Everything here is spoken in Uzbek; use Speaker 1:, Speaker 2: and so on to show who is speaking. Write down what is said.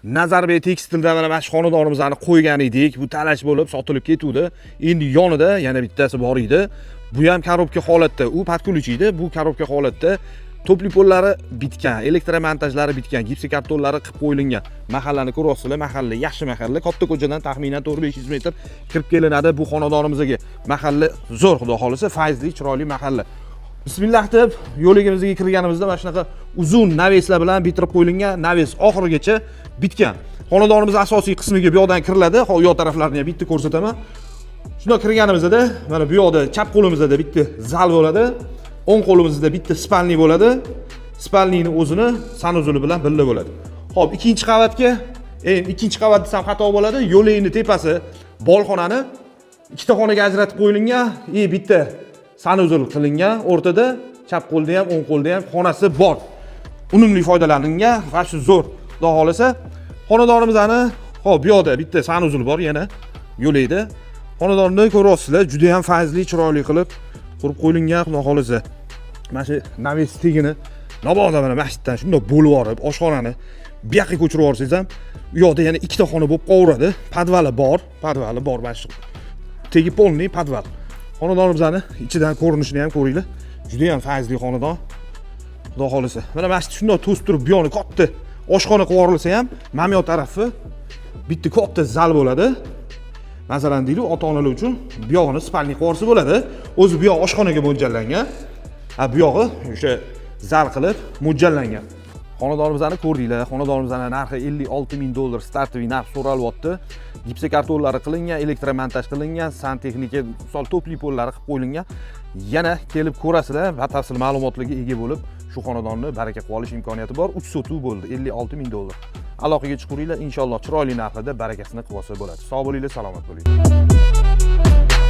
Speaker 1: Nazarbay tekstilda mana shu xonadonimizni qo'ygan edik. Bu talash bo'lib sotilib ketuvdi. Endi yonida yana bittasi bor edi. Bu ham korobka holatda, u patkulchi edi. Bu korobka holatda topli pollari bitgan, elektromontajlari bitgan, gipsokartonlari qilib qo'yilgan. Mahallani ko'ryapsizlar, mahalla yaxshi mahalla. Kattako'chadan taxminan 400-500 metr kirib kelinadi bu xonadonimizga. Mahalla zo'r, xudo xolisa, fayzli, chiroyli mahalla. Bismillah deb yo'ligimizga kirganimizda mana shunaqa uzun naveslar bilan bitirib qo'yilgan, naves oxirigacha bitgan. Xonadonimiz asosiy qismiga bu yoqdan kiriladi. Hozir yoq taraflarini ham bitta ko'rsataman. Shunday kirganimizda mana bu yoqda chap qo'limizda bitta zal bo'ladi. O'ng qo'limizda bitta spalni bo'ladi. Spalnini o'zini sanuzuli bilan birga bo'ladi. Xo'p, ikkinchi qavatga, ikkinchi qavat desam xato bo'ladi. Yo'lingni tepasi bolxonani ikkita xonaga ajratib qo'yilgan, bitta sanuzul qilingan, o'rtada chap qo'lda ham, o'ng qo'lda ham xonasi bor. Unumli foydalanilgan va shu zo'r. Xudo xolisa, xonadonimizni, xo'p, bu yoqda bitta sanuzul bor yana yo'laydi. Xonadonni ko'ryapsizlar, juda ham fayzli, chiroyli qilib qurib qo'yilgan, xudo xolisa. Mana shu naves tegini naboda mana masjiddan shunday bo'lib yorib, oshxonani bu yoqqa ko'chirib yorsangiz ham, u yoqda yana ikkita xona bo'lib qolaveradi. Podvali bor, mana shu tegi polniy podval. Xonadonimizni ichidan ko'rinishini ham ko'ringlar. Juda ham fayzli xonadon. Xudo xolisa. Mana masjid shunday to'stirib, bu yoqni katta oshxona qilib yuborilsa ham, mana bu tarafi bitta katta zal bo'ladi. Masalan deylik, ota-onalar uchun bu yog'ini spalni qilib yuborsa bo'ladi. O'zi bu yoq oshxonaga mo'ljallangan. Bu yog'i o'sha zal qilib mo'ljallangan. Xonadonimizni ko'rdinglar. Xonadonimizning narxi $56,000 startviy narx so'ralyapti. Gipsokartonlari qilingan, elektromontaj qilingan, santexnika, misol topli pollari qilib qo'yilgan. Yana kelib ko'rasizlar, batafsil ma'lumotlarga ega bo'lib, shu xonadonni baraka qilib olish imkoniyati bor. 3 sotuv bo'ldi, $56,000. Aloqaga chiqinglar, inshaalloh chiroyli narxda barakasini qilib olsa bo'ladi. Sog' bo'linglar, salomat bo'linglar.